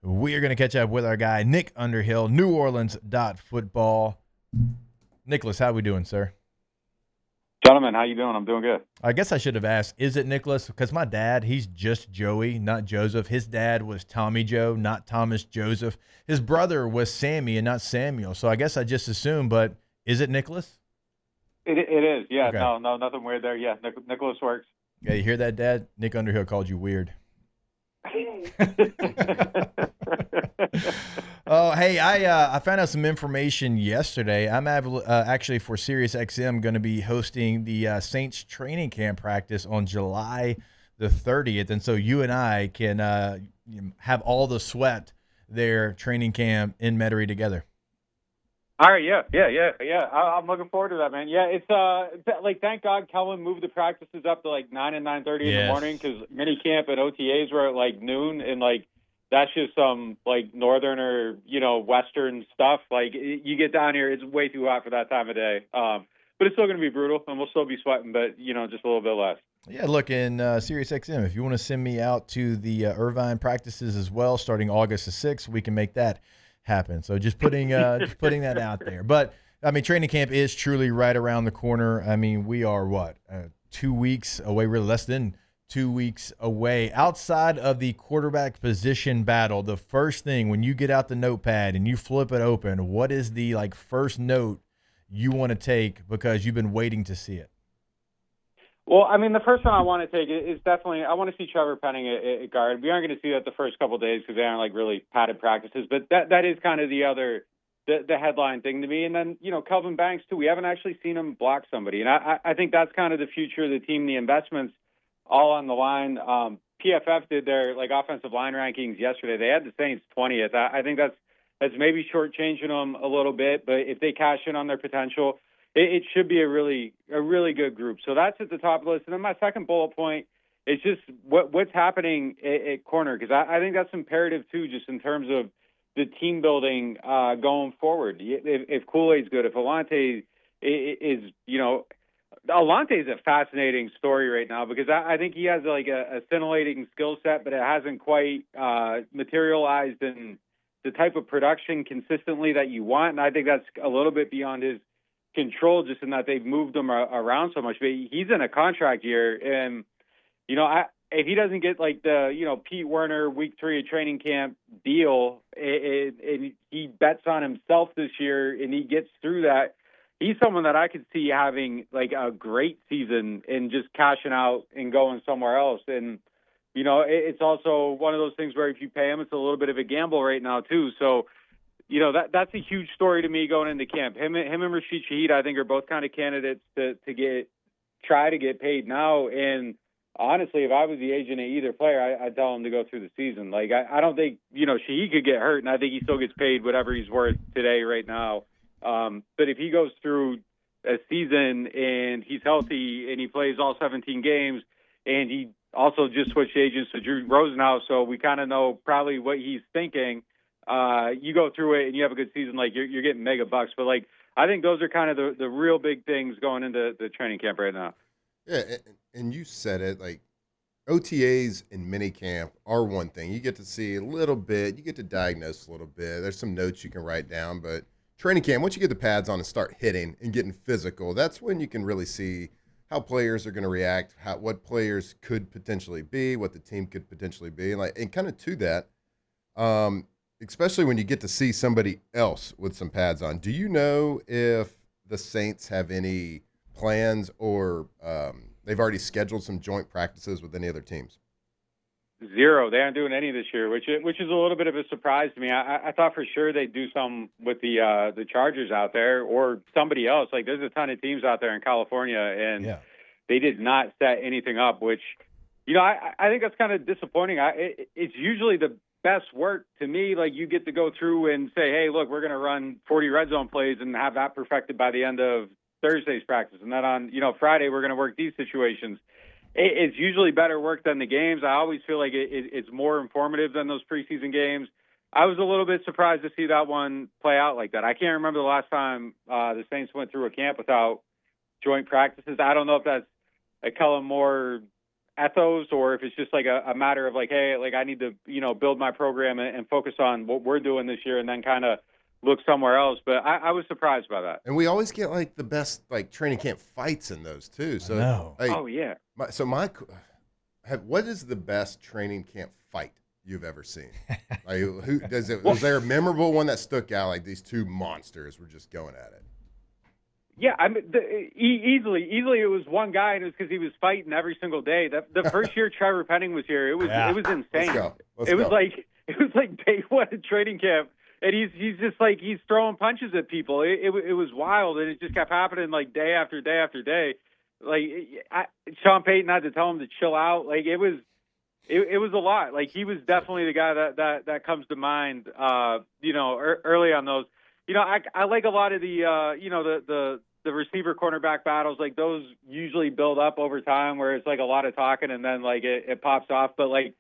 We are going to catch up with our guy, Nick Underhill, neworleans.football. Nicholas, how we doing, sir? Gentlemen, how you doing? I'm doing good. I guess I should have asked, is it Nicholas? Because my dad, he's just Joey, not Joseph. His dad was Tommy Joe, not Thomas Joseph. His brother was Sammy and not Samuel. So I guess I just assumed, but is it Nicholas? It is, yeah. Okay. No, nothing weird there. Yeah, Nicholas works. Yeah, you hear that, Dad? Nick Underhill called you weird. Oh, hey, I found out some information yesterday. I'm actually for SiriusXM going to be hosting the Saints training camp practice on July the 30th, and so you and I can have all the sweat there training camp in Metairie together. All right, yeah. I'm looking forward to that, man. Yeah, it's like thank God Kellen moved the practices up to like 9 and 9:30 in the morning because mini camp and OTAs were at like noon, and like that's just some like northern or western stuff. Like you get down here, it's way too hot for that time of day. But it's still going to be brutal, and we'll still be sweating, but just a little bit less. Yeah, look, in SiriusXM, if you want to send me out to the Irvine practices as well, starting August the 6th, we can make that happen. So just putting that out there. But I mean, training camp is truly right around the corner. I mean, we are 2 weeks away, really less than 2 weeks away. Outside of the quarterback position battle, the first thing when you get out the notepad and you flip it open, what is the first note you want to take because you've been waiting to see it? Well, I mean, the first one I want to take is definitely I want to see Trevor Penning at guard. We aren't going to see that the first couple of days because they aren't like really padded practices, but that is kind of the headline thing to me. And then Kelvin Banks too. We haven't actually seen him block somebody, and I think that's kind of the future of the team. The investments all on the line. PFF did their offensive line rankings yesterday. They had the Saints 20th. I think that's maybe shortchanging them a little bit, but if they cash in on their potential, it should be a really good group. So that's at the top of the list. And then my second bullet point is just what's happening at corner, because I think that's imperative too, just in terms of the team building going forward. If Kool-Aid's good, if Alante is, Alante is a fascinating story right now because I think he has a scintillating skill set, but it hasn't quite materialized in the type of production consistently that you want. And I think that's a little bit beyond his control, just in that they've moved him around so much. But he's in a contract year, and if he doesn't get the Pete Werner week 3 of training camp deal, and he bets on himself this year, and he gets through that, he's someone that I could see having a great season and just cashing out and going somewhere else. And it's also one of those things where if you pay him, it's a little bit of a gamble right now too. So that's a huge story to me going into camp. Him and Rashid Shaheed, I think, are both kind of candidates to try to get paid now. And honestly, if I was the agent of either player, I'd tell him to go through the season. I don't think Shaheed could get hurt, and I think he still gets paid whatever he's worth today right now. But if he goes through a season and he's healthy and he plays all 17 games, and he also just switched agents to Drew Rosenhaus, so we kind of know probably what he's thinking. You go through it and you have a good season, you're getting mega bucks. But I think those are kind of the real big things going into the training camp right now. Yeah, and you said it, OTAs and minicamp are one thing. You get to see a little bit, you get to diagnose a little bit. There's some notes you can write down, but training camp, once you get the pads on and start hitting and getting physical, that's when you can really see how players are going to react, what players could potentially be, what the team could potentially be, and kind of to that. Especially when you get to see somebody else with some pads on. Do you know if the Saints have any plans or they've already scheduled some joint practices with any other teams? Zero. They aren't doing any this year, which is a little bit of a surprise to me. I thought for sure they'd do some with the Chargers out there or somebody else. There's a ton of teams out there in California, and they did not set anything up, which, I think that's kind of disappointing. It's usually the best work to me. You get to go through and say, hey, look, we're going to run 40 red zone plays and have that perfected by the end of Thursday's practice. And then on, Friday, we're going to work these situations. It's usually better work than the games. I always feel like it's more informative than those preseason games. I was a little bit surprised to see that one play out like that. I can't remember the last time the Saints went through a camp without joint practices. I don't know if that's a Kellen Moore ethos, or if it's just like a matter of like, hey, like I need to, build my program and focus on what we're doing this year and then kind of look somewhere else. But I was surprised by that. And we always get like the best like training camp fights in those too. So, no. Like, oh yeah. What is the best training camp fight you've ever seen? Like, was there a memorable one that stuck out? Like these two monsters were just going at it. Yeah, I mean, easily it was one guy, and it was because he was fighting every single day. The first year Trevor Penning was here, it was insane. Let's go. It was like day one of training camp, and he's just like he's throwing punches at people. It was wild, and it just kept happening like day after day after day. Like Sean Payton had to tell him to chill out. Like it was a lot. Like he was definitely the guy that comes to mind. Early on those. I like a lot of the receiver cornerback battles. Like those usually build up over time, where it's like a lot of talking and then like it pops off. But like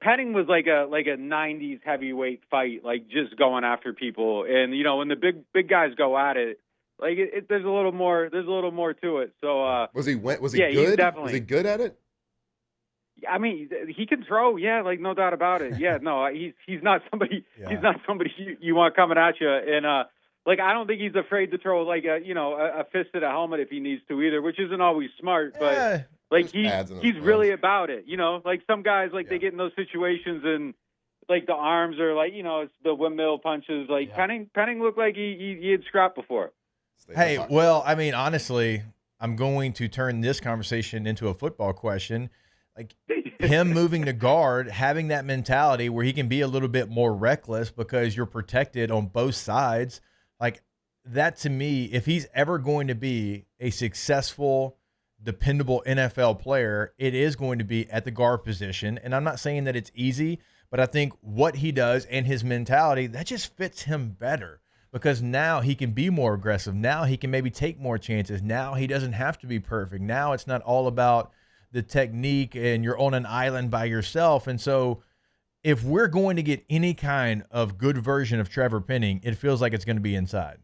Penning was like a 90s heavyweight fight, like just going after people. And when the big guys go at it, like there's a little more to it. So was he good? He's definitely, was he good at it? I mean, he can throw, yeah, like no doubt about it. Yeah, no, he's not somebody. Yeah. He's not somebody you want coming at you. And like I don't think he's afraid to throw like a fist at a helmet if he needs to either, which isn't always smart. But like he's really about it. Like some guys they get in those situations and like the arms are like it's the windmill punches. Like Penning looked like he had scrapped before. Hey, well, I mean, honestly, I'm going to turn this conversation into a football question. Like him moving to guard, having that mentality where he can be a little bit more reckless because you're protected on both sides. Like that to me, if he's ever going to be a successful, dependable NFL player, it is going to be at the guard position. And I'm not saying that it's easy, but I think what he does and his mentality, that just fits him better because now he can be more aggressive. Now he can maybe take more chances. Now he doesn't have to be perfect. Now it's not all about the technique and you're on an island by yourself. And so if we're going to get any kind of good version of Trevor Penning, it feels like it's going to be inside.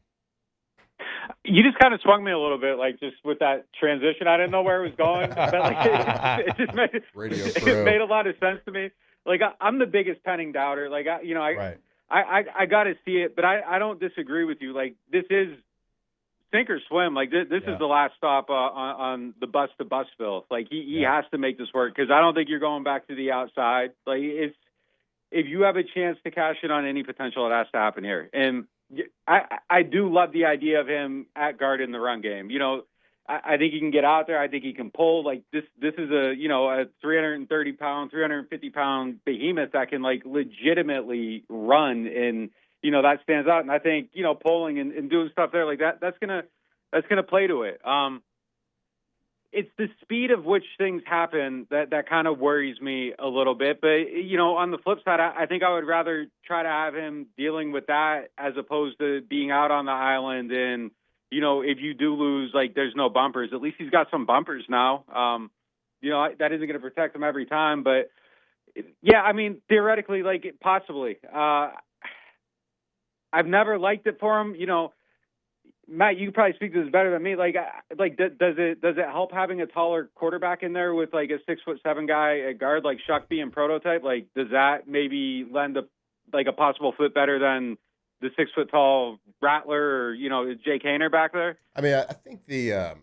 You just kind of swung me a little bit, like just with that transition. I didn't know where it was going, but like it just made a lot of sense to me. Like I'm the biggest Penning doubter. Like I got to see it, but I don't disagree with you. Like this is sink or swim. Like this is the last stop on the bus to Busville. Like he has to make this work because I don't think you're going back to the outside. Like if you have a chance to cash in on any potential, it has to happen here. And I do love the idea of him at guard in the run game. I think he can get out there. I think he can pull. Like this is a 330 pound, 350 pound behemoth that can like legitimately run and. That stands out. And I think, polling and doing stuff there like that's going to play to it. It's the speed of which things happen that kind of worries me a little bit. But, on the flip side, I think I would rather try to have him dealing with that as opposed to being out on the island. And, if you do lose, like there's no bumpers, at least he's got some bumpers now. That isn't going to protect him every time. But, yeah, I mean, theoretically, like possibly. I've never liked it for him. Matt, you can probably speak to this better than me. Does it help having a taller quarterback in there with like a 6'7" guy at guard like Shuck being prototype? Like, does that maybe lend a possible fit better than the 6 foot tall Rattler or Jay Kaner back there? I mean, I think the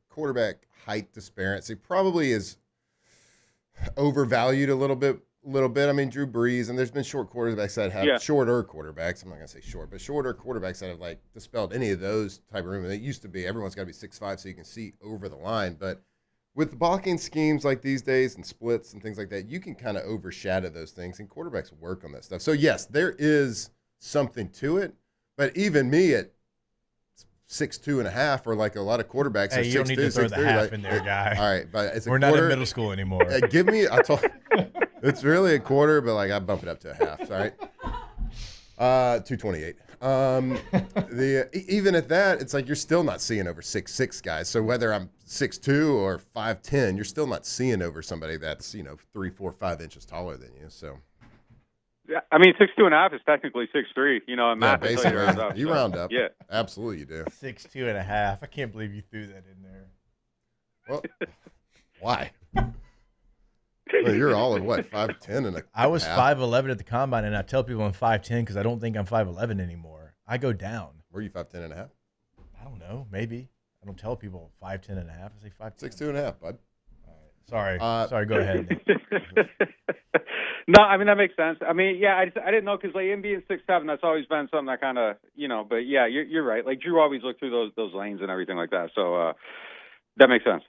quarterback height disparity probably is overvalued a little bit. I mean, Drew Brees, and there's been short quarterbacks that have shorter quarterbacks. I'm not going to say short, but shorter quarterbacks that have like dispelled any of those type of room. And it used to be everyone's got to be 6'5" so you can see over the line. But with blocking schemes like these days and splits and things like that, you can kind of overshadow those things, and quarterbacks work on that stuff. So yes, there is something to it. But even me at 6'2.5", or like a lot of quarterbacks. Hey, you don't need to throw the half in there, guy. All right, but it's we're not in middle school anymore. Give me. It's really a quarter, but like I bump it up to a half. All right, 228. Even at that, it's like you're still not seeing over 6'6" guys. So whether I'm 6'2" or 5'10", you're still not seeing over somebody that's 3, 4, 5 inches taller than you. So. Yeah, I mean 6'2.5" is technically 6'3". Math basically, you round up. Yeah, absolutely, you do. 6'2.5". I can't believe you threw that in there. Well, Why? Well, you're all of what, 5'10" and a I was half? 5'11" at the combine, and I tell people I'm 5'10" because I don't think I'm 5'11" anymore. I go down. Were you 5'10" and a half? I don't know. Maybe. I don't tell people 5'10" and a half. I say 5'10". 6'2" and a half, bud. Sorry. Sorry. Go ahead. No, I mean, that makes sense. I mean, yeah, I didn't know because like him being 6'7", that's always been something that kind of, but yeah, you're right. Like Drew always looked through those lanes and everything like that. So that makes sense.